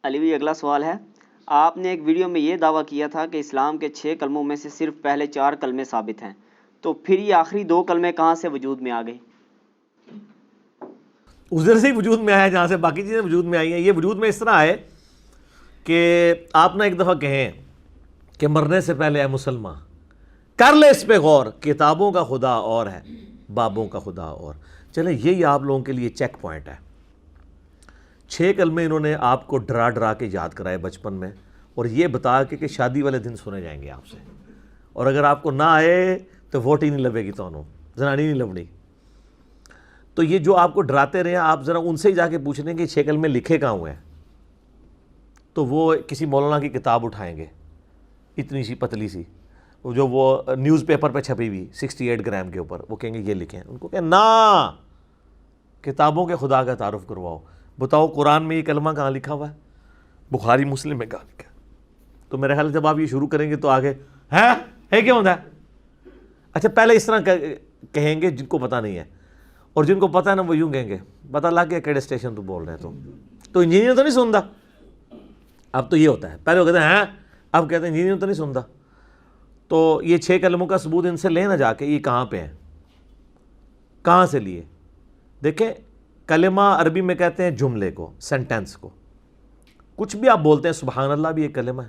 علی بھائی اگلا سوال ہے، آپ نے ایک ویڈیو میں یہ دعویٰ کیا تھا کہ اسلام کے 6 کلموں میں سے صرف پہلے 4 کلمے ثابت ہیں، تو پھر یہ آخری 2 کلمے کہاں سے وجود میں آ گئے؟ ادھر سے ہی وجود میں آیا جہاں سے باقی چیزیں وجود میں آئی ہیں. یہ وجود میں اس طرح آئے کہ آپ نے ایک دفعہ کہیں کہ مرنے سے پہلے اے مسلمان کر لے اس پہ غور، کتابوں کا خدا اور ہے، بابوں کا خدا اور. چلیں یہی آپ لوگوں کے لیے چیک پوائنٹ ہے. 6 کلمے انہوں نے آپ کو ڈرا ڈرا کے یاد کرائے بچپن میں، اور یہ بتا کے کہ شادی والے دن سنے جائیں گے آپ سے، اور اگر آپ کو نہ آئے تو ووٹ ہی نہیں لبے گی، تو زنانی نہیں لبنی. تو یہ جو آپ کو ڈراتے رہے ہیں، آپ ذرا ان سے ہی جا کے پوچھ لیں کہ 6 کلمے لکھے کہاں ہوئے ہیں، تو وہ کسی مولانا کی کتاب اٹھائیں گے اتنی سی پتلی سی، جو وہ نیوز پیپر پہ چھپی ہوئی 68 گرام کے اوپر، وہ کہیں گے یہ لکھیں. ان کو کہیں نا، کتابوں کے خدا کا تعارف کرواؤ. بتاؤ قرآن میں یہ کلمہ کہاں لکھا ہوا ہے، بخاری مسلم میں کہاں لکھا ہے؟ تو میرے خیال جب آپ یہ شروع کریں گے تو آگے ہے کیا ہوتا ہے. اچھا پہلے اس طرح کہیں گے جن کو پتہ نہیں ہے، اور جن کو پتہ ہے نا وہ یوں کہیں گے پتہ لگ گیا کیڑے اسٹیشن تو بول رہے ہیں. تو انجینئر تو نہیں سنتا. اب تو یہ ہوتا ہے، پہلے وہ کہتے ہیں اب کہتے ہیں انجینئر تو نہیں سنتا. تو یہ 6 کلموں کا ثبوت ان سے لیں نہ جا کے یہ کہاں پہ ہیں، کہاں سے لیے. دیکھیں کلمہ عربی میں کہتے ہیں جملے کو، سینٹینس کو. کچھ بھی آپ بولتے ہیں، سبحان اللہ بھی ایک کلمہ ہے،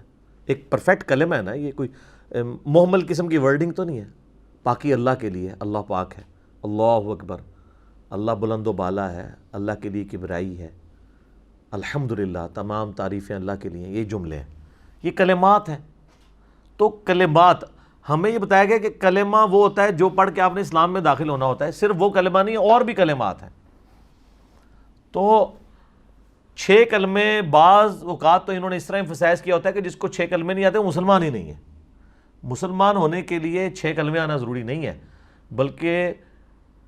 ایک پرفیکٹ کلمہ ہے نا. یہ کوئی محمل قسم کی ورڈنگ تو نہیں ہے. پاکی اللہ کے لیے، اللہ پاک ہے، اللہ اکبر، اللہ بلند و بالا ہے، اللہ کے لیے کبریائی ہے، الحمدللہ تمام تعریفیں اللہ کے لیے. یہ جملے ہیں، یہ کلمات ہیں. تو کلمات ہمیں یہ بتایا گیا کہ کلمہ وہ ہوتا ہے جو پڑھ کے آپ نے اسلام میں داخل ہونا ہوتا ہے. صرف وہ کلمہ نہیں، اور بھی کلمات ہیں. تو 6 کلمے بعض اوقات تو انہوں نے اس طرح ایمفسائز کیا ہوتا ہے کہ جس کو 6 کلمے نہیں آتے وہ مسلمان ہی نہیں ہے. مسلمان ہونے کے لیے 6 کلمے آنا ضروری نہیں ہے، بلکہ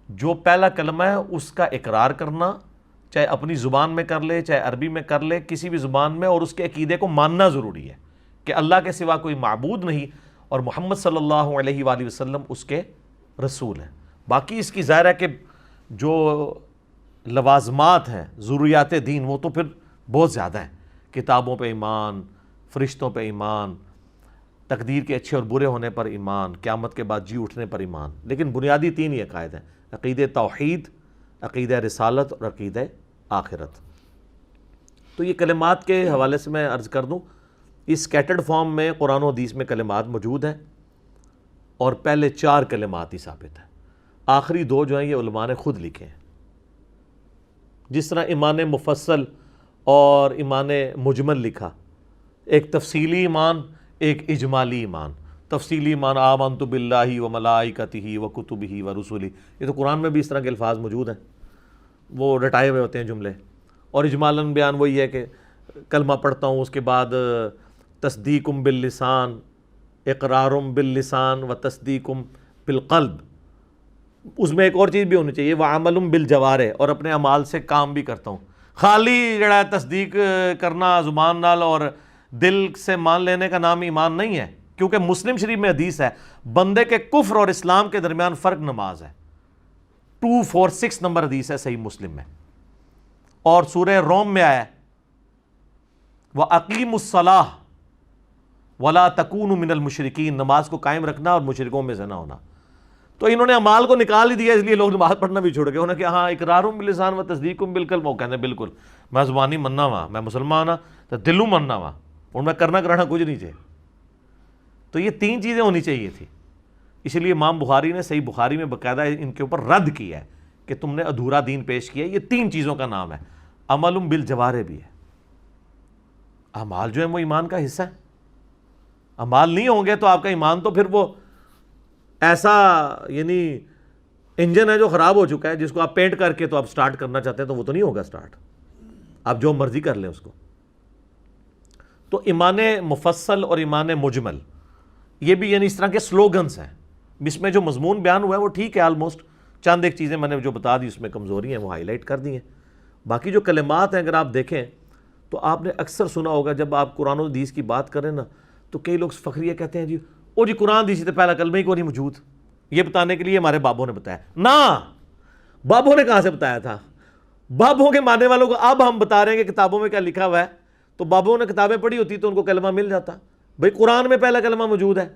جو پہلا کلمہ ہے اس کا اقرار کرنا، چاہے اپنی زبان میں کر لے چاہے عربی میں کر لے، کسی بھی زبان میں، اور اس کے عقیدے کو ماننا ضروری ہے کہ اللہ کے سوا کوئی معبود نہیں اور محمد صلی اللہ علیہ وآلہ وسلم اس کے رسول ہیں. باقی اس کی ظاہر ہے کہ جو لوازمات ہیں ضروریات دین وہ تو پھر بہت زیادہ ہیں. کتابوں پہ ایمان، فرشتوں پہ ایمان، تقدیر کے اچھے اور برے ہونے پر ایمان، قیامت کے بعد جی اٹھنے پر ایمان. لیکن بنیادی 3 ہی عقائد ہیں، عقیدہ توحید، عقیدہ رسالت اور عقیدہ آخرت. تو یہ کلمات کے حوالے سے میں عرض کر دوں، اس سکیٹرڈ فارم میں قرآن و حدیث میں کلمات موجود ہیں، اور پہلے 4 کلمات ہی ثابت ہیں. آخری 2 جو ہیں یہ علماء نے خود لکھے ہیں. جس طرح ایمان مفصل اور ایمان مجمل لکھا، ایک تفصیلی ایمان ایک اجمالی ایمان. تفصیلی ایمان آمنت باللہ و ملائکتہ و کتبہ و رسلہ، یہ تو قرآن میں بھی اس طرح کے الفاظ موجود ہیں، وہ رٹائے ہوئے ہوتے ہیں جملے. اور اجمالاً بیان وہی ہے کہ کلمہ پڑھتا ہوں، اس کے بعد تصدیق باللسان، اقرار باللسان و تصدیق بالقلب. اس میں ایک اور چیز بھی ہونی چاہیے، وعمل بالجوارح، اور اپنے اعمال سے کام بھی کرتا ہوں. خالی جڑا تصدیق کرنا زبان نال اور دل سے مان لینے کا نام ایمان نہیں ہے. کیونکہ مسلم شریف میں حدیث ہے، بندے کے کفر اور اسلام کے درمیان فرق نماز ہے. 246 نمبر حدیث ہے صحیح مسلم میں. اور سورہ روم میں آیا ہے وَأَقِيمُوا الصَّلَاةَ وَلَا تَكُونُوا مِنَ الْمُشْرِكِينَ، نماز کو قائم رکھنا اور مشرکوں میں سے نہ ہونا. تو انہوں نے اعمال کو نکال ہی دیا، اس لیے لوگ نماز پڑھنا بھی چھوڑ گئے. انہوں نے کہا ہاں اقرار باللسان و تصدیق بالقلب. وہ کہتے ہیں بالکل میں زبانی مننا وا، میں مسلمان ہاں تو دلوں مننا وا، اور میں کرنا کرانا کچھ نہیں چاہیے. تو یہ 3 چیزیں ہونی چاہیے تھی. اس لیے امام بخاری نے صحیح بخاری میں باقاعدہ ان کے اوپر رد کیا ہے کہ تم نے ادھورا دین پیش کیا. یہ 3 چیزوں کا نام ہے. عمل بالجوارح بھی ہے، اعمال جو ہے وہ ایمان کا حصہ ہے. اعمال نہیں ہوں گے تو آپ کا ایمان تو پھر وہ ایسا یعنی انجن ہے جو خراب ہو چکا ہے، جس کو آپ پینٹ کر کے تو آپ سٹارٹ کرنا چاہتے ہیں تو وہ تو نہیں ہوگا سٹارٹ، آپ جو مرضی کر لیں اس کو. تو ایمان مفصل اور ایمان مجمل یہ بھی یعنی اس طرح کے سلوگنز ہیں. اس میں جو مضمون بیان ہوا ہے وہ ٹھیک ہے آلموسٹ. چند ایک چیزیں میں نے جو بتا دی اس میں کمزوری ہیں وہ ہائی لائٹ کر دی ہیں. باقی جو کلمات ہیں اگر آپ دیکھیں تو آپ نے اکثر سنا ہوگا جب آپ قرآن و حدیث کی بات کریں نا تو کئی لوگ فخریہ کہتے ہیں جی او جی قرآن حدیث سے پہلا کلمہ ہی کو نہیں موجود. یہ بتانے کے لیے ہمارے بابوں نے بتایا. نہ، بابوں نے کہاں سے بتایا تھا؟ بابوں کے ماننے والوں کو اب ہم بتا رہے ہیں کہ کتابوں میں کیا لکھا ہوا ہے. تو بابوں نے کتابیں پڑھی ہوتی تو ان کو کلمہ مل جاتا. بھئی قرآن میں پہلا کلمہ موجود ہے,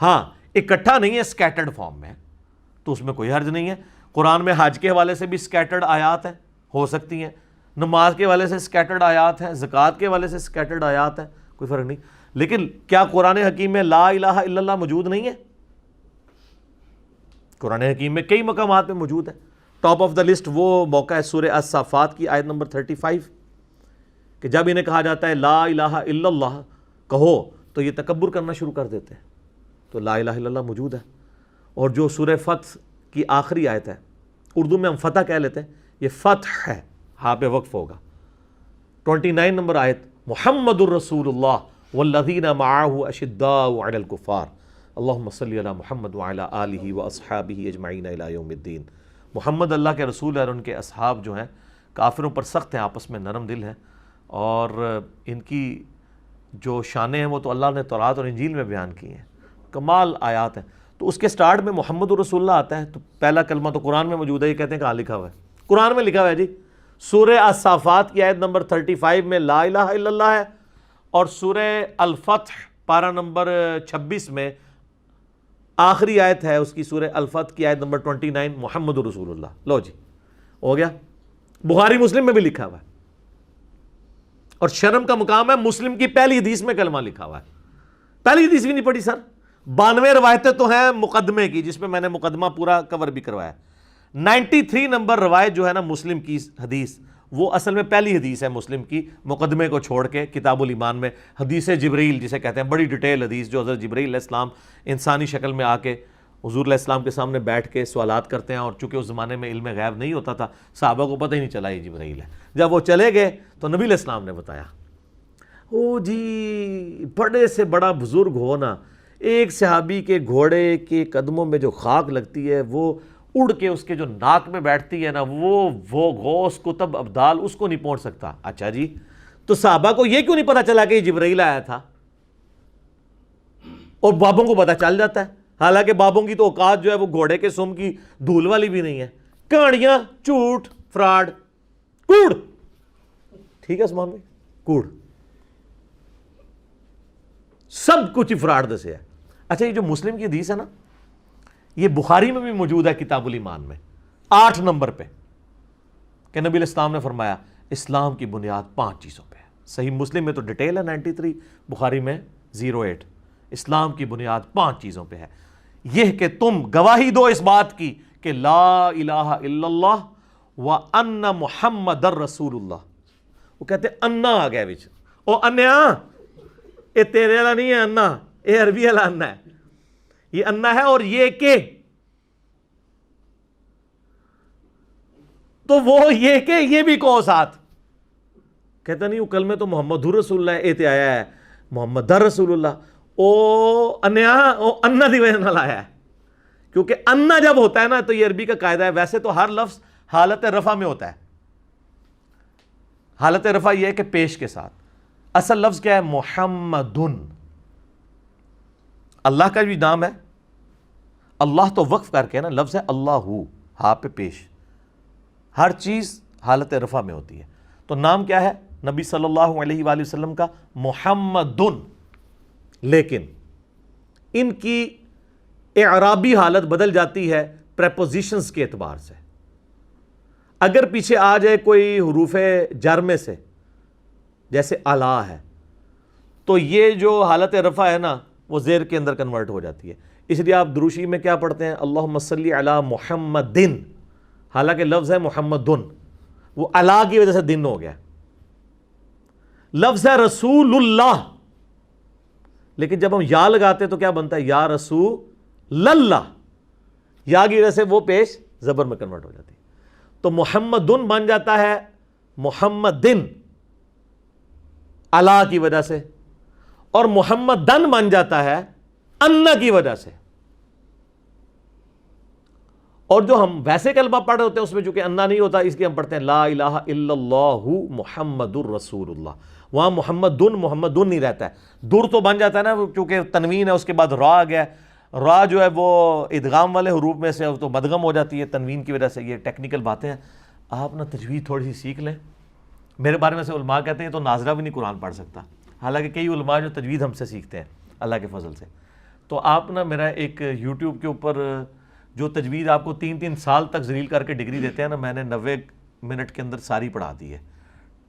ہاں اکٹھا نہیں ہے, سکیٹرڈ فارم میں, تو اس میں کوئی حرج نہیں ہے. قرآن میں حج کے حوالے سے بھی سکیٹرڈ آیات ہیں, ہو سکتی ہیں, نماز کے حوالے سے سکیٹرڈ آیات ہیں, زکوٰۃ کے حوالے سے سکیٹرڈ آیات ہیں, کوئی فرق نہیں. لیکن کیا قرآن حکیم میں لا الہ الا اللہ موجود نہیں ہے؟ قرآن حکیم میں کئی مقامات میں موجود ہے. ٹاپ آف دا لسٹ وہ موقع ہے سورہ الصافات کی آیت نمبر 35 کہ جب انہیں کہا جاتا ہے لا الہ الا اللہ کہو تو یہ تکبر کرنا شروع کر دیتے ہیں. تو لا الہ الا اللہ موجود ہے. اور جو سورہ فتح کی آخری آیت ہے, اردو میں ہم فتح کہہ لیتے ہیں, یہ فتح ہے, ہاں پہ وقف ہوگا. 29 نمبر آیت, محمد الرسول اللہ والذین معہ اشداء علی الکفار اللہم صلی علی محمد وعلی آلہ واصحابہ اجمعین الی یوم الدین. محمد اللہ کے رسول ہے اور ان کے اصحاب جو ہیں کافروں پر سخت ہیں, آپس میں نرم دل ہیں, اور ان کی جو شانیں ہیں وہ تو اللہ نے تورات اور انجیل میں بیان کی ہیں, کمال آیات ہیں. تو اس کے سٹارٹ میں محمد الرسول اللہ آتا ہے, تو پہلا کلمہ تو قرآن میں موجود ہے. یہ کہتے ہیں کہاں لکھا ہوا ہے؟ قرآن میں لکھا ہوا ہے جی. سورہ الصافات کی آیت نمبر 35 میں لا الہ الا اللہ ہے, اور سورہ الفتح پارہ نمبر 26 میں آخری آیت ہے اس کی, سورہ الفتح کی آیت نمبر 29 محمد الرسول اللہ. لو جی ہو گیا. بخاری مسلم میں بھی لکھا ہوا ہے, اور شرم کا مقام ہے مسلم کی پہلی حدیث میں کلمہ لکھا ہوا ہے. پہلی حدیث بھی نہیں پڑھی سر, 92 روایتیں تو ہیں مقدمے کی, جس میں میں نے مقدمہ پورا کور بھی کروایا. 93 نمبر روایت جو ہے نا مسلم کی حدیث, وہ اصل میں پہلی حدیث ہے مسلم کی, مقدمے کو چھوڑ کے کتاب الایمان میں حدیث جبریل جسے کہتے ہیں, بڑی ڈیٹیل حدیث جو حضرت جبریل علیہ السلام انسانی شکل میں آ کے حضور علیہ السلام کے سامنے بیٹھ کے سوالات کرتے ہیں. اور چونکہ اس زمانے میں علم غیب نہیں ہوتا تھا, صحابہ کو پتہ ہی نہیں چلا یہ جبریل ہے. جب وہ چلے گئے تو نبی علیہ السلام نے بتایا. او جی بڑے سے بڑا بزرگ ہونا, ایک صحابی کے گھوڑے کے قدموں میں جو خاک لگتی ہے وہ اڑ کے اس کے جو ناک میں بیٹھتی ہے نا, وہ غوث کتب ابدال اس کو نہیں پہنچ سکتا. اچھا جی, تو صحابہ کو یہ کیوں نہیں پتا چلا کہ یہ جبرائیل آیا تھا؟ اور بابوں کو پتا چل جاتا ہے, حالانکہ بابوں کی تو اوقات جو ہے وہ گھوڑے کے سم کی دھول والی بھی نہیں ہے. کہانیاں, جھوٹ, فراڈ, کوڑ. ٹھیک ہے عثمان بھائی, کوڑ, سب کچھ فراڈ دسے ہے. اچھا یہ جو مسلم کی حدیث ہے نا, یہ بخاری میں بھی موجود ہے کتاب الایمان میں 8 نمبر پہ, کہ نبی علیہ السلام نے فرمایا اسلام کی بنیاد 5 چیزوں پہ ہے. صحیح مسلم میں تو ڈیٹیل ہے 93, بخاری میں 08. اسلام کی بنیاد 5 چیزوں پہ ہے, یہ کہ تم گواہی دو اس بات کی کہ لا الہ الا اللہ وان محمد الرسول اللہ. وہ کہتے انا آ گیا بچ, او انیا اے تیرے والا نہیں ہے انا, اے عربی والا انا ہے, یہ انا ہے. اور یہ کہ, تو وہ یہ کہ یہ بھی کہو ساتھ. کہتا نہیں وہ کلمہ تو محمد رسول اللہ اے تے آیا ہے محمد رسول اللہ. او انیا او انا دی وجہ نال آیا ہے, کیونکہ انا جب ہوتا ہے نا تو یہ عربی کا قاعدہ ہے. ویسے تو ہر لفظ حالت رفع میں ہوتا ہے, حالت رفع یہ ہے کہ پیش کے ساتھ. اصل لفظ کیا ہے؟ محمدن. اللہ کا بھی نام ہے, اللہ تو وقف کر کے نا لفظ ہے اللہ, ہاں پہ پیش, ہر چیز حالت رفع میں ہوتی ہے. تو نام کیا ہے نبی صلی اللہ علیہ وآلہ وسلم کا؟ محمدن. لیکن ان کی اعرابی حالت بدل جاتی ہے پریپوزیشنز کے اعتبار سے. اگر پیچھے آ جائے کوئی حروف جر میں سے, جیسے اعلیٰ ہے, تو یہ جو حالت رفع ہے نا وہ زیر کے اندر کنورٹ ہو جاتی ہے. اس لیے آپ دروشی میں کیا پڑھتے ہیں؟ اللہم صلی علی محمدن, حالانکہ لفظ ہے محمدن, وہ علی کی وجہ سے دن ہو گیا. لفظ ہے رسول اللہ, لیکن جب ہم یا لگاتے تو کیا بنتا ہے؟ یا رسول اللہ, یا کی وجہ سے وہ پیش زبر میں کنورٹ ہو جاتی ہے. تو محمدن بن جاتا ہے محمدن علی کی وجہ سے, اور محمدن بن جاتا ہے انا کی وجہ سے. اور جو ہم ویسے کلمہ پڑھ رہے ہوتے ہیں اس میں چونکہ انا نہیں ہوتا, اس لیے ہم پڑھتے ہیں لا الہ الا اللہ محمد الرسول اللہ. وہاں محمدن نہیں رہتا ہے, در تو بن جاتا ہے نا کیونکہ تنوین ہے, اس کے بعد را آ گیا. را جو ہے وہ ادغام والے حروف میں سے تو مدغم ہو جاتی ہے تنوین کی وجہ سے. یہ ٹیکنیکل باتیں ہیں, آپ نا تجوید تھوڑی سی سیکھ لیں میرے بارے میں سے علماء کہتے ہیں تو ناظرہ بھی نہیں قرآن پڑھ سکتا، حالانکہ کئی علماء جو تجوید ہم سے سیکھتے ہیں اللہ کے فضل سے. تو آپ نا میرا ایک یوٹیوب کے اوپر جو تجوید آپ کو 3 سال تک ذلیل کر کے ڈگری دیتے ہیں نا، میں نے 90 منٹ کے اندر ساری پڑھا دی ہے.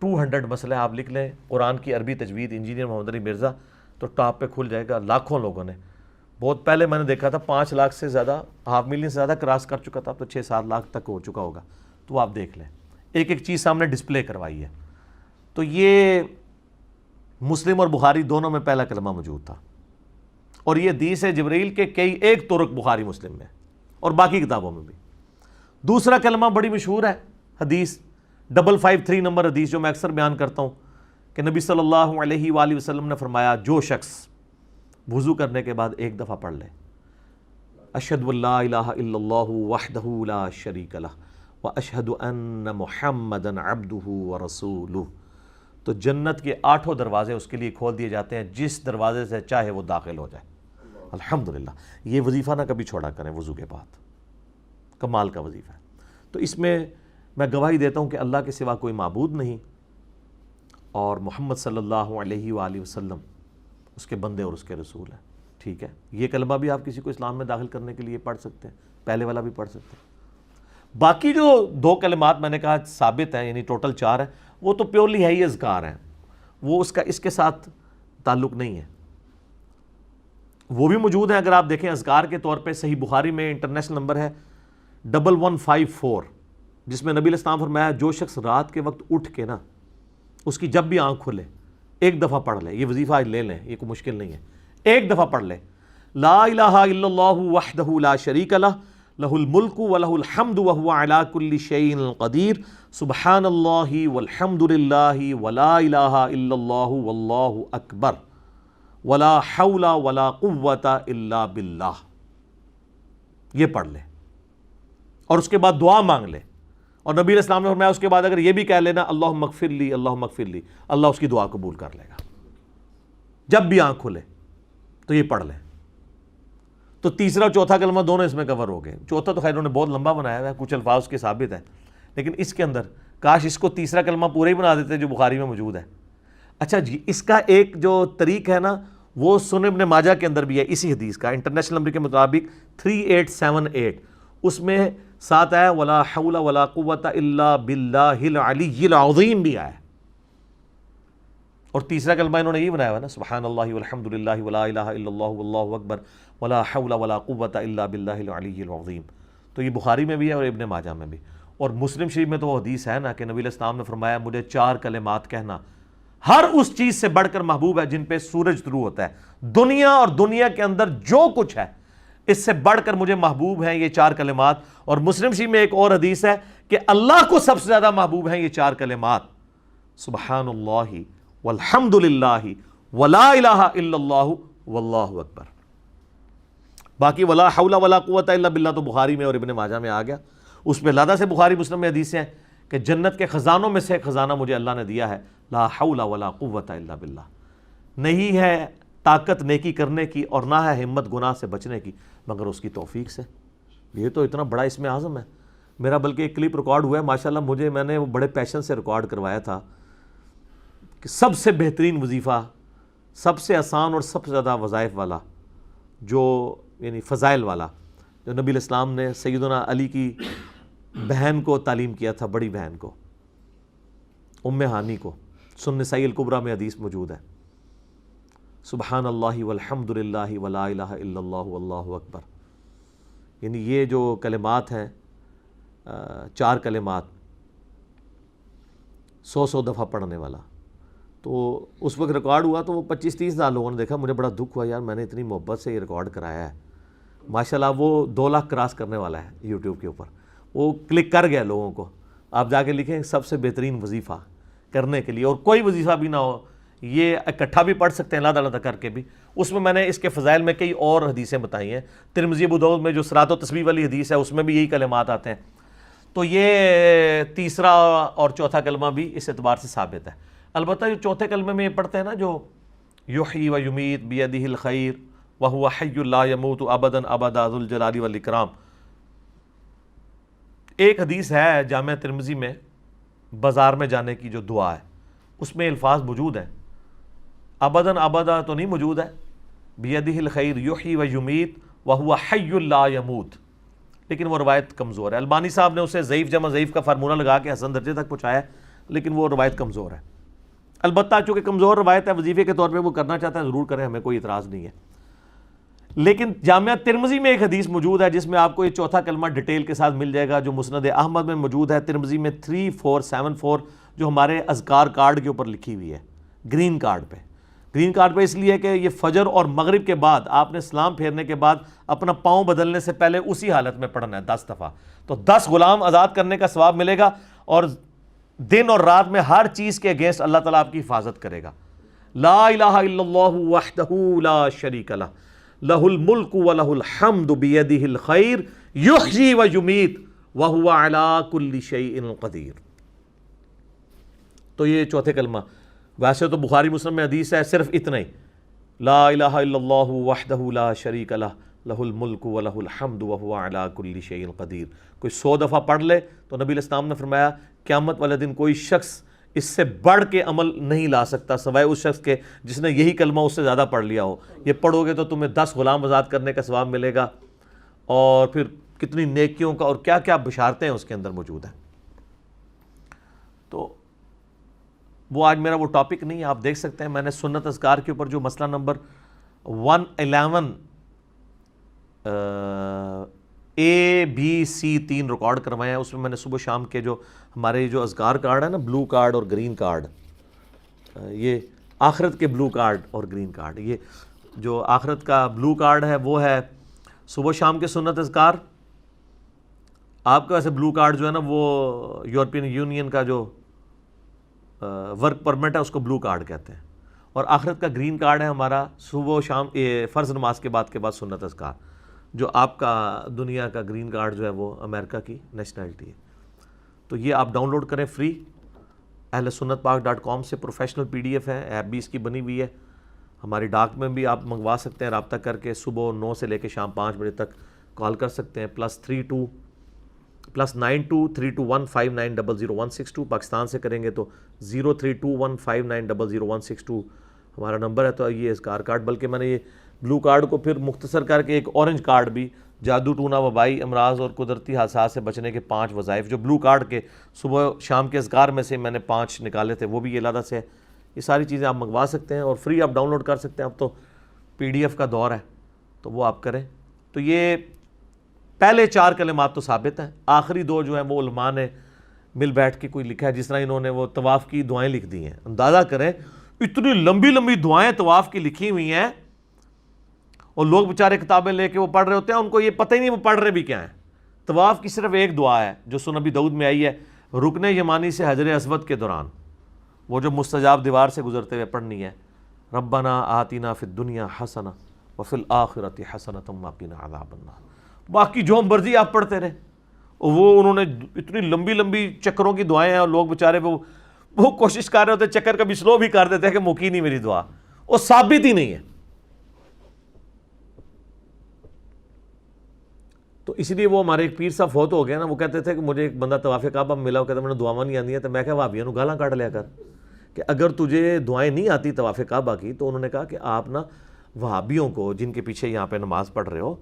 200 مسئلے آپ لکھ لیں قرآن کی عربی تجوید انجینئر محمد علی مرزا، تو ٹاپ پہ کھل جائے گا. لاکھوں لوگوں نے، بہت پہلے میں نے دیکھا تھا 5 لاکھ سے زیادہ، 500,000 سے زیادہ کراس کر چکا تھا، اب تو 6-7 لاکھ تک ہو چکا ہوگا. تو آپ دیکھ لیں، ایک ایک چیز سامنے ڈسپلے کروائی ہے. تو یہ مسلم اور بخاری دونوں میں پہلا کلمہ موجود تھا، اور یہ حدیث ہے جبرائیل کے کئی ایک طرق بخاری مسلم میں اور باقی کتابوں میں بھی. دوسرا کلمہ بڑی مشہور ہے حدیث 553 نمبر حدیث، جو میں اکثر بیان کرتا ہوں کہ نبی صلی اللہ علیہ وآلہ وسلم نے فرمایا جو شخص وضو کرنے کے بعد ایک دفعہ پڑھ لے اشہد ان لا الہ الا اللہ وحدہ لا شریک لہ واشہد ان محمدا عبدہ ورسولہ، تو جنت کے 8 دروازے اس کے لیے کھول دیے جاتے ہیں، جس دروازے سے چاہے وہ داخل ہو جائے. الحمدللہ. یہ وظیفہ نہ کبھی چھوڑا کریں وضو کے بعد، کمال کا وظیفہ ہے. تو اس میں گواہی دیتا ہوں کہ اللہ کے سوا کوئی معبود نہیں، اور محمد صلی اللہ علیہ وآلہ وسلم اس کے بندے اور اس کے رسول ہیں. ٹھیک ہے، یہ کلمہ بھی آپ کسی کو اسلام میں داخل کرنے کے لیے پڑھ سکتے ہیں، پہلے والا بھی پڑھ سکتے ہیں. باقی جو 2 کلمات میں نے کہا ثابت ہیں، یعنی ٹوٹل 4 ہیں، وہ تو پیورلی ہے ہی اذکار ہیں، وہ اس کے ساتھ تعلق نہیں ہے. وہ بھی موجود ہیں، اگر آپ دیکھیں اذکار کے طور پہ صحیح بخاری میں انٹرنیشنل نمبر ہے 1154، جس میں نبی علیہ السلام فرمایا جو شخص رات کے وقت اٹھ کے نا اس کی جب بھی آنکھ کھلے ایک دفعہ پڑھ لے. یہ وظیفہ آج لے لیں، یہ کوئی مشکل نہیں ہے. ایک دفعہ پڑھ لے لا الہ الا اللہ وحدہ لا شریک لہ لہ الملک ولہ الحمد وہو علی کل شیء قدیر سبحان اللہ والحمد للہ ولا الہ الا اللہ واللہ اکبر ولا حول ولا قوۃ الا باللہ. یہ پڑھ لے اور اس کے بعد دعا مانگ لے. اور نبی علیہ السلام نے فرمایا اس کے بعد اگر یہ بھی کہہ لینا اللہم اغفر لی اللہم اغفر لی، اللہ اس کی دعا قبول کر لے گا جب بھی آنکھ کھلے. تو یہ پڑھ لیں. تو تیسرا چوتھا کلمہ دونوں اس میں کور ہو گئے. چوتھا تو خیر انہوں نے بہت لمبا بنایا ہوا ہے، کچھ الفاظ کے ثابت ہیں، لیکن اس کے اندر کاش اس کو تیسرا کلمہ پورا ہی بنا دیتے جو بخاری میں موجود ہے. اچھا جی، اس کا ایک جو طریق ہے نا وہ سنن ابن ماجہ کے اندر بھی ہے، اسی حدیث کا انٹرنیشنل نمبر کے مطابق 3878، اس میں ساتھ آیا ولا حول ولا قوۃ الا باللہ العلی العظیم بھی آیا. اور تیسرا کلمہ انہوں نے یہ بنایا ہوا نا سبحان اللہ والحمد للہ ولا الہ الا اللہ واللہ اکبر ولا حول ولا قوۃ الا باللہ العلی العظیم. تو یہ بخاری میں بھی ہے اور ابن ماجہ میں بھی. اور مسلم شریف میں تو وہ حدیث ہے نا کہ نبی علیہ السلام نے فرمایا مجھے 4 کلمات کہنا ہر اس چیز سے بڑھ کر محبوب ہے جن پہ سورج طلوع ہوتا ہے. دنیا اور دنیا کے اندر جو کچھ ہے اس سے بڑھ کر مجھے محبوب ہیں یہ 4 کلمات. اور مسلم شریف میں ایک اور حدیث ہے کہ اللہ کو سب سے زیادہ محبوب ہیں یہ 4 کلمات سبحان اللہ والحمد للہ ولا الہ الا اللہ واللہ اکبر. باقی ولا حول ولا قوۃ الا باللہ تو بخاری میں اور ابن ماجہ میں آ گیا. اس میں لادہ سے بخاری مسلم میں حدیثیں ہیں کہ جنت کے خزانوں میں سے ایک خزانہ مجھے اللہ نے دیا ہے لا حول ولا قوۃ الا باللہ. نہیں ہے طاقت نیکی کرنے کی اور نہ ہے ہمت گناہ سے بچنے کی مگر اس کی توفیق سے. یہ تو اتنا بڑا اس میں اعظم ہے. میرا بلکہ ایک کلپ ریکارڈ ہوا ہے ماشاءاللہ، میں نے وہ بڑے پیشن سے ریکارڈ کروایا تھا کہ سب سے بہترین وظیفہ، سب سے آسان اور سب سے زیادہ وظائف والا، جو یعنی فضائل والا، جو نبی علیہ السلام نے سیدنا علی کی بہن کو تعلیم کیا تھا، بڑی بہن کو، ام ہانی کو. سنن نسائی الکبریٰ میں حدیث موجود ہے سبحان اللہ والحمد للہ ولا الہ الا اللہ واللہ اکبر. یعنی یہ جو کلمات ہیں 4 کلمات 100 دفعہ پڑھنے والا. تو اس وقت ریکارڈ ہوا تو وہ 25-30 ہزار لوگوں نے دیکھا. مجھے بڑا دکھ ہوا یار، میں نے اتنی محبت سے یہ ریکارڈ کرایا ہے. ماشاءاللہ وہ 2 لاکھ کراس کرنے والا ہے یوٹیوب کے اوپر. وہ کلک کر گیا لوگوں کو. آپ جا کے لکھیں سب سے بہترین وظیفہ کرنے کے لیے، اور کوئی وظیفہ بھی نہ ہو، یہ اکٹھا بھی پڑھ سکتے ہیں علیحدہ علیحدہ کر کے بھی. اس میں نے اس کے فضائل میں کئی اور حدیثیں بتائی ہیں. ترمذی ابو داؤد میں جو صراط و تسبیح والی حدیث ہے اس میں بھی یہی کلمات آتے ہیں. تو یہ تیسرا اور چوتھا کلمہ بھی اس اعتبار سے ثابت ہے. البتہ جو چوتھے کلمے میں یہ پڑھتے ہیں نا جو یحیی و یمیت بیدہ الخیر وہو حی لا یموت ابدا ابدا ذو الجلال والاکرام. ایک حدیث ہے جامع ترمذی میں بازار میں جانے کی جو دعا ہے اس میں الفاظ موجود ہیں، ابداً ابدا تو نہیں موجود ہے، بیدہ الخیر یحیی و یمیت وہو حی لا یموت، لیکن وہ روایت کمزور ہے۔ البانی صاحب نے اسے ضعیف جمع ضعیف کا فارمولہ لگا کے حسن درجے تک پہنچایا ہے، لیکن وہ روایت کمزور ہے۔ البتہ چونکہ کمزور روایت ہے، وظیفے کے طور پہ وہ کرنا چاہتا ہے ضرور کریں، ہمیں کوئی اعتراض نہیں ہے۔ لیکن جامعہ ترمذی میں ایک حدیث موجود ہے جس میں آپ کو یہ چوتھا کلمہ ڈیٹیل کے ساتھ مل جائے گا، جو مسند احمد میں موجود ہے، ترمذی میں 3474، جو ہمارے اذکار کارڈ کے اوپر لکھی ہوئی ہے، گرین کارڈ پہ اس لیے کہ یہ فجر اور مغرب کے بعد آپ نے سلام پھیرنے کے بعد اپنا پاؤں بدلنے سے پہلے اسی حالت میں پڑھنا ہے 10 دفعہ، تو 10 غلام آزاد کرنے کا ثواب ملے گا، اور دن اور رات میں ہر چیز کے اگینسٹ اللہ تعالیٰ آپ کی حفاظت کرے گا۔ لا الہ الا اللہ وحدہ لا شریک لہ لہ الملک ولہ الحمد بیدہ الخیر یحیی و یمیت وہو علی کل شیء قدیر۔ تو یہ چوتھے کلمہ، ویسے تو بخاری مسلم میں حدیث ہے صرف اتنا ہی، لا الہ الا اللہ وحدہ لا شریک لہ لہ الملک ولہ الحمد وہو علی کل شیء قدیر۔ کوئی 100 دفعہ پڑھ لے تو نبی علیہ السلام نے فرمایا قیامت والے دن کوئی شخص اس سے بڑھ کے عمل نہیں لا سکتا سوائے اس شخص کے جس نے یہی کلمہ اس سے زیادہ پڑھ لیا ہو۔ یہ پڑھو گے تو تمہیں 10 غلام آزاد کرنے کا ثواب ملے گا، اور پھر کتنی نیکیوں کا اور کیا کیا بشارتیں اس کے اندر موجود ہیں۔ تو وہ آج میرا وہ ٹاپک نہیں ہے، آپ دیکھ سکتے ہیں میں نے سنت اذکار کے اوپر جو مسئلہ نمبر 111 اے بی سی 3 ریکارڈ کروائے ہیں، اس میں نے صبح شام کے جو ہمارے جو اذکار کارڈ ہے نا، بلو کارڈ اور گرین کارڈ، یہ آخرت کے بلو کارڈ اور گرین کارڈ، یہ جو آخرت کا بلو کارڈ ہے وہ ہے صبح شام کے سنت اذکار۔ آپ کا ویسے بلو کارڈ جو ہے نا وہ یورپین یونین کا جو ورک پرمٹ ہے اس کو بلو کارڈ کہتے ہیں، اور آخرت کا گرین کارڈ ہے ہمارا صبح و شام فرض نماز کے بعد سنت اذکار، جو آپ کا دنیا کا گرین کارڈ جو ہے وہ امریکہ کی نیشنلٹی ہے۔ تو یہ آپ ڈاؤن لوڈ کریں فری، اہل سنت پاک.com سے پروفیشنل PDF ہے، ایپ بھی اس کی بنی ہوئی ہے، ہماری ڈاک میں بھی آپ منگوا سکتے ہیں، رابطہ کر کے صبح 9 سے لے کے شام 5 بجے تک کال کر سکتے ہیں، +923215900162، پاکستان سے کریں گے تو 032159000162 ہمارا نمبر ہے۔ تو یہ اذکار کارڈ، بلکہ میں نے یہ بلو کارڈ کو پھر مختصر کر کے ایک اورنج کارڈ بھی، جادو ٹونا وبائی امراض اور قدرتی حادثات سے بچنے کے 5 وظائف، جو بلو کارڈ کے صبح شام کے اذکار میں سے میں نے 5 نکالے تھے، وہ بھی یہ علیحدہ سے ہے۔ یہ ساری چیزیں آپ منگوا سکتے ہیں اور فری آپ ڈاؤن لوڈ کر سکتے ہیں۔ اب تو PDF کا دور ہے تو وہ آپ کریں۔ تو یہ پہلے 4 کلمات تو ثابت ہیں، آخری 2 جو ہیں وہ علماء نے مل بیٹھ کے کوئی لکھا ہے، جس طرح انہوں نے وہ طواف کی دعائیں لکھ دی ہیں۔ اندازہ کریں اتنی لمبی لمبی دعائیں طواف کی لکھی ہوئی ہیں، اور لوگ بیچارے کتابیں لے کے وہ پڑھ رہے ہوتے ہیں، ان کو یہ پتہ ہی نہیں وہ پڑھ رہے بھی کیا ہیں۔ طواف کی صرف ایک دعا ہے جو سنن ابی داؤد میں آئی ہے، رکن یمانی سے حجر اسود کے دوران، وہ جو مستجاب دیوار سے گزرتے ہوئے پڑھنی ہے، ربنا آتنا فی الدنیا حسنہ وفی الآخرۃ حسنۃ وقنا عذاب النار۔ باقی جو مرضی آپ پڑھتے رہے، وہ انہوں نے اتنی لمبی لمبی چکروں کی دعائیں ہیں، اور لوگ بیچارے وہ کوشش کر رہے ہوتے، چکر کبھی سلو بھی کر دیتے ہیں کہ مکی نہیں میری دعا، وہ ثابت ہی نہیں ہے۔ تو اس لیے وہ ہمارے ایک پیر صاحب فوت ہو گیا نا، وہ کہتے تھے کہ مجھے ایک بندہ طواف کعبہ میں ملا، وہ کہتا ہے میں دعاواں نہیں آتی ہیں، تو میں کہا وہابیوں نو گالاں کاٹ لیا کر کہ اگر تجھے دعائیں نہیں آتی طواف کعبہ کی، تو انہوں نے کہا کہ آپ نا وہابیوں کو جن کے پیچھے یہاں پہ نماز پڑھ رہے ہو،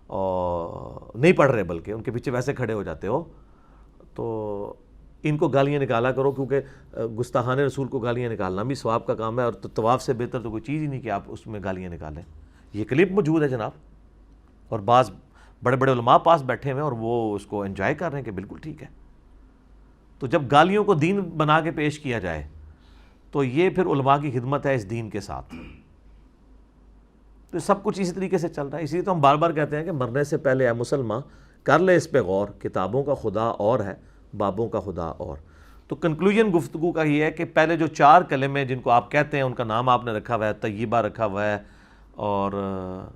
اور نہیں پڑھ رہے بلکہ ان کے پیچھے ویسے کھڑے ہو جاتے ہو، تو ان کو گالیاں نکالا کرو، کیونکہ گستاخان رسول کو گالیاں نکالنا بھی ثواب کا کام ہے، اور طواف سے بہتر تو کوئی چیز ہی نہیں کہ آپ اس میں گالیاں نکالیں۔ یہ کلپ موجود ہے جناب، اور بعض بڑے بڑے علماء پاس بیٹھے ہوئے ہیں اور وہ اس کو انجوائے کر رہے ہیں کہ بالکل ٹھیک ہے۔ تو جب گالیوں کو دین بنا کے پیش کیا جائے تو یہ پھر علماء کی خدمت ہے اس دین کے ساتھ۔ تو سب کچھ اسی طریقے سے چل رہا ہے، اسی لیے تو ہم بار بار کہتے ہیں کہ مرنے سے پہلے اے مسلمان کر لے اس پہ غور، کتابوں کا خدا اور ہے، بابوں کا خدا اور۔ تو کنکلوژن گفتگو کا یہ ہے کہ پہلے جو 4 کلمے جن کو آپ کہتے ہیں ان کا نام آپ نے رکھا ہوا ہے، طیبہ رکھا ہوا ہے، اور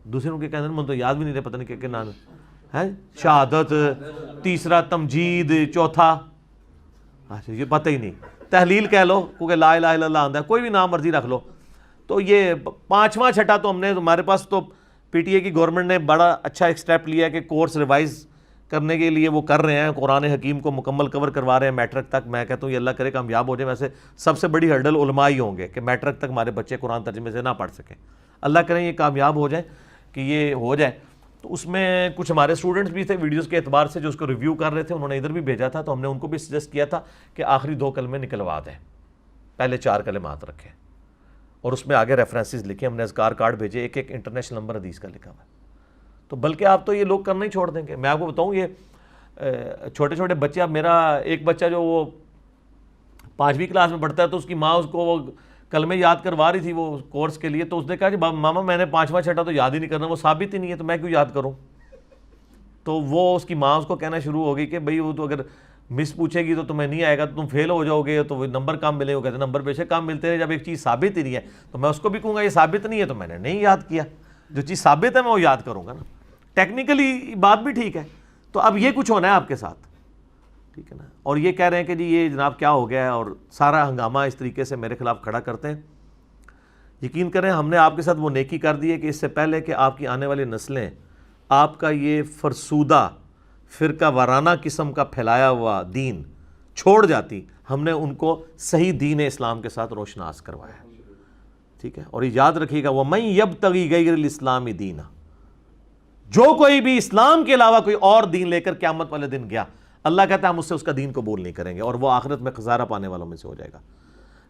دوسرے ان کے کہتے ہیں مجھے تو یاد بھی نہیں رہے، پتہ نہیں کیا نام ہے، شہادت، تیسرا تمجید، چوتھا اچھا یہ پتہ ہی نہیں، تحلیل کہہ لو کیونکہ لا الہ الا اللہ آندہ ہے، کوئی بھی نام مرضی رکھ لو۔ تو یہ 5واں چھٹا تو ہم نے، ہمارے پاس تو PTA کی گورنمنٹ نے بڑا اچھا ایک سٹیپ لیا ہے کہ کورس ریوائز کرنے کے لیے وہ کر رہے ہیں, قرآن حکیم کو مکمل کور کروا رہے ہیں میٹرک تک. میں کہتا ہوں یہ اللہ کرے کامیاب ہو جائے. ویسے سب سے بڑی ہرڈل علماء ہی ہوں گے کہ میٹرک تک ہمارے بچے قرآن ترجمے سے نہ پڑھ سکیں. اللہ کریں یہ کامیاب ہو جائیں کہ یہ ہو جائے. تو اس میں کچھ ہمارے اسٹوڈنٹس بھی تھے ویڈیوز کے اعتبار سے جو اس کو ریویو کر رہے تھے, انہوں نے ادھر بھی بھیجا تھا, تو ہم نے ان کو بھی سجیسٹ کیا تھا کہ آخری 2 کلمے نکلوا دیں, پہلے 4 کلمات رکھیں اور اس میں آگے ریفرنسز لکھیں. ہم نے اذکار کارڈ بھیجے, ایک ایک انٹرنیشنل نمبر حدیث کا لکھا ہوا ہے. تو بلکہ آپ تو یہ لوگ کرنا ہی چھوڑ دیں گے. میں آپ کو بتاؤں یہ چھوٹے چھوٹے بچے, اب میرا ایک بچہ جو وہ 5ویں کلاس میں پڑھتا ہے, تو اس کی ماں اس کو وہ کلمے یاد کروا رہی تھی وہ کورس کے لیے. تو اس نے کہا جی ماما میں نے 5واں 6واں تو یاد ہی نہیں کرنا, وہ ثابت ہی نہیں ہے, تو میں کیوں یاد کروں. تو وہ اس کی ماں اس کو کہنا شروع ہو گئی کہ بھئی وہ تو اگر مس پوچھے گی تو تمہیں نہیں آئے گا, تو تم فیل ہو جاؤ گے, تو وہ نمبر کم ملے. وہ کہتے ہیں نمبر بے شک کم ملتے ہیں, جب ایک چیز ثابت ہی نہیں ہے تو میں اس کو بھی کہوں گا یہ ثابت نہیں ہے تو میں نے نہیں یاد کیا. جو چیز ثابت ہے میں وہ یاد کروں گا نا. ٹیکنیکلی بات بھی ٹھیک ہے. تو اب یہ کچھ ہونا ہے آپ کے ساتھ, ٹھیک ہے نا. اور یہ کہہ رہے ہیں کہ جی یہ جناب کیا ہو گیا ہے, اور سارا ہنگامہ اس طریقے سے میرے خلاف کھڑا کرتے ہیں. یقین کریں ہم نے آپ کے ساتھ وہ نیکی کر دی ہے کہ اس سے پہلے کہ آپ کی آنے والی نسلیں آپ کا یہ فرسودہ فرقہ وارانہ قسم کا پھیلایا ہوا دین چھوڑ جاتی, ہم نے ان کو صحیح دین اسلام کے ساتھ روشناس کروایا ہے, ٹھیک ہے. اور یہ یاد رکھیے گا وَمَن يَبْتَغِي غَيْرَ الْإِسْلَامِ دِينًا, جو کوئی بھی اسلام کے علاوہ کوئی اور دین لے کر قیامت والے دن گیا, اللہ کہتا ہے ہم اس سے اس کا دین قبول نہیں کریں گے, اور وہ آخرت میں خسارہ پانے والوں میں سے ہو جائے گا.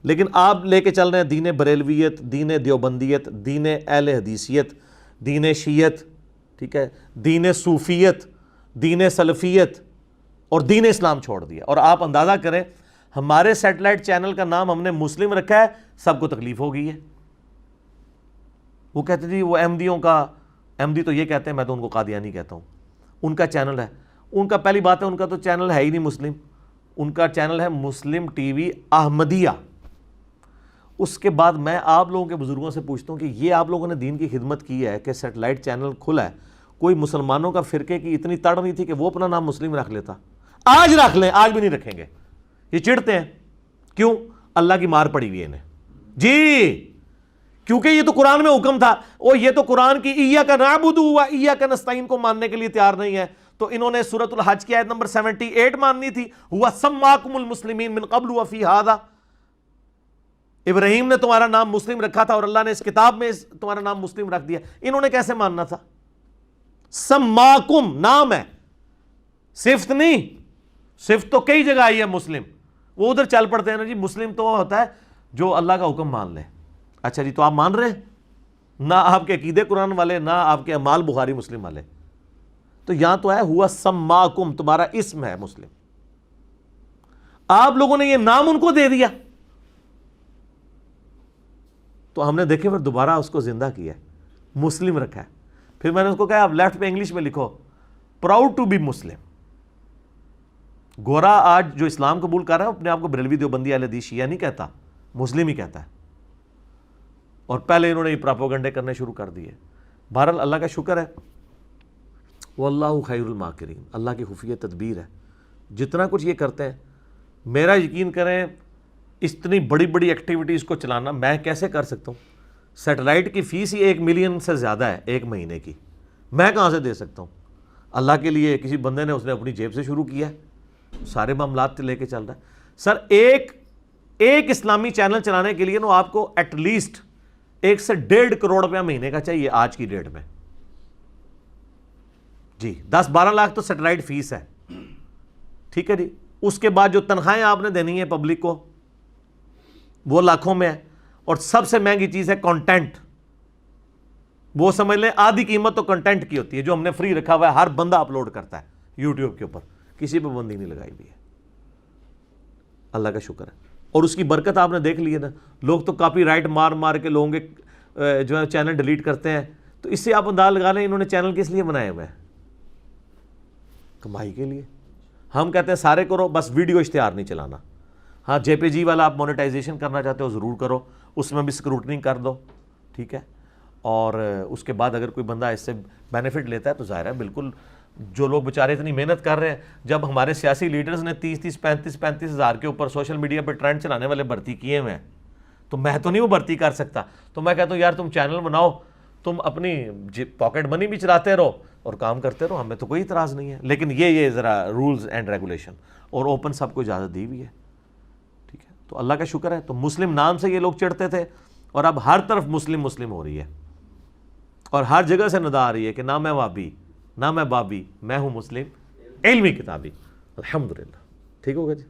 لیکن آپ لے کے چل رہے ہیں دین بریلویت, دین دیوبندیت, دین اہل حدیثیت, دین شیعت, ٹھیک ہے, دین صوفیت, دین سلفیت اور دین اسلام چھوڑ دیا. اور آپ اندازہ کریں ہمارے سیٹلائٹ چینل کا نام ہم نے مسلم رکھا ہے, سب کو تکلیف ہو گئی ہے. وہ کہتے جی وہ احمدیوں کا, احمدی تو یہ کہتے ہیں, میں تو ان کو قادیانی کہتا ہوں, ان کا چینل ہے. ان کا پہلی بات ہے ان کا تو چینل ہے ہی نہیں مسلم, ان کا چینل ہے مسلم ٹی وی احمدیہ. اس کے بعد میں آپ لوگوں کے بزرگوں سے پوچھتا ہوں کہ یہ آپ لوگوں نے دین کی خدمت کی ہے کہ سیٹلائٹ چینل کھلا ہے, کوئی مسلمانوں کا فرقے کی اتنی تڑ نہیں تھی کہ وہ اپنا نام مسلم رکھ لیتا؟ آج رکھ لیں, آج بھی نہیں رکھیں گے. یہ چڑھتے ہیں کیوں؟ اللہ کی مار پڑی ہوئی ہے انہیں جی, کیونکہ یہ تو قرآن میں حکم تھا, اور یہ تو قرآن کی ایاک نعبد و ایاک نستعین کو ماننے کے لیے تیار نہیں ہے. تو انہوں نے سورۃ الحج کی آیت نمبر 78 ماننی تھی, ہوا سماکم المسلمین من قبل وفی ھذا, ابراہیم نے تمہارا نام مسلم رکھا تھا اور اللہ نے اس کتاب میں تمہارا نام مسلم رکھ دیا. انہوں نے کیسے ماننا تھا؟ سماکم نام ہے, صفت نہیں. صفت تو کئی جگہ آئی ہے مسلم, وہ ادھر چل پڑتے ہیں نا جی. مسلم تو ہوتا ہے جو اللہ کا حکم مان لے. اچھا جی, تو آپ مان رہے ہیں؟ نہ آپ کے عقیدے قرآن والے, نہ آپ کے اعمال بخاری مسلم والے. تو یہاں تو ہے ہوا سماکم, تمہارا اسم ہے مسلم. آپ لوگوں نے یہ نام ان کو دے دیا, تو ہم نے دیکھے پھر دوبارہ اس کو زندہ کیا ہے, مسلم رکھا ہے. پھر میں نے اس کو کہا آپ لیفٹ پہ انگلش میں لکھو پراؤڈ ٹو بی مسلم. گورا آج جو اسلام قبول کر رہا ہے اپنے آپ کو بریلوی دیوبندی اہل حدیث شیعہ نہیں کہتا, مسلم ہی کہتا ہے. اور پہلے انہوں نے یہ پراپوگنڈے کرنے شروع کر دیے. بہرحال اللہ کا شکر ہے, واللہ خیر الماکرین, اللہ کی خفیہ تدبیر ہے. جتنا کچھ یہ کرتے ہیں, میرا یقین کریں اتنی بڑی بڑی ایکٹیویٹیز کو چلانا میں کیسے کر سکتا ہوں؟ سیٹلائٹ کی فیس ہی 1 ملین سے زیادہ ہے ایک مہینے کی, میں کہاں سے دے سکتا ہوں؟ اللہ کے لیے کسی بندے نے اس نے اپنی جیب سے شروع کیا ہے, سارے معاملات لے کے چل رہا ہے. سر ایک اسلامی چینل چلانے کے لیے نا آپ کو ایٹ لیسٹ 1 سے 1.5 کروڑ روپیہ مہینے کا چاہیے آج کی ڈیٹ میں جی. 10-12 لاکھ تو سیٹلائٹ فیس ہے, ٹھیک ہے جی. اس کے بعد جو تنخواہیں آپ نے دینی ہے پبلک کو وہ لاکھوں میں ہے. اور سب سے مہنگی چیز ہے کنٹینٹ. وہ سمجھ لیں آدھی قیمت تو کنٹینٹ کی ہوتی ہے جو ہم نے فری رکھا ہوا ہے, ہر بندہ اپلوڈ کرتا ہے یوٹیوب کے اوپر, کسی پہ بندی نہیں لگائی ہوئی ہے. اللہ کا شکر ہے. اور اس کی برکت آپ نے دیکھ لی ہے نا, لوگ تو کاپی رائٹ مار مار کے لوگوں کے جو ہے چینل ڈیلیٹ کرتے ہیں. تو اس سے آپ انداز لگا لیں انہوں نے چینل کس لیے بنائے ہوئے ہیں؟ کمائی کے لیے. ہم کہتے ہیں سارے کرو, بس ویڈیو اشتہار نہیں چلانا. ہاں جے پی جی والا آپ مونیٹائزیشن کرنا چاہتے ہو ضرور کرو, اس میں بھی اسکروٹنی کر دو, ٹھیک ہے. اور اس کے بعد اگر کوئی بندہ اس سے بینیفٹ لیتا ہے تو ظاہر ہے بالکل, جو لوگ بیچارے اتنی محنت کر رہے ہیں, جب ہمارے سیاسی لیڈرز نے 30-35 ہزار کے اوپر سوشل میڈیا پہ ٹرینڈ چلانے والے بھرتی کیے ہوئے ہیں, تو میں تو نہیں وہ بھرتی کر سکتا. تو میں کہتا ہوں یار تم چینل بناؤ, تم اپنی پاکٹ منی بھی چلاتے رہو, اور کام کرتے رہو, ہمیں تو کوئی اعتراض نہیں ہے. لیکن یہ ذرا رولز اینڈ ریگولیشن اور اوپن سب کو اجازت دی ہوئی ہے, ٹھیک ہے. تو اللہ کا شکر ہے, تو مسلم نام سے یہ لوگ چڑھتے تھے اور اب ہر طرف مسلم مسلم ہو رہی ہے, اور ہر جگہ سے ندا آ رہی ہے کہ نہ میں وابی نہ میں بابی, میں ہوں مسلم علمی کتابی. الحمدللہ, ٹھیک ہوگا جی.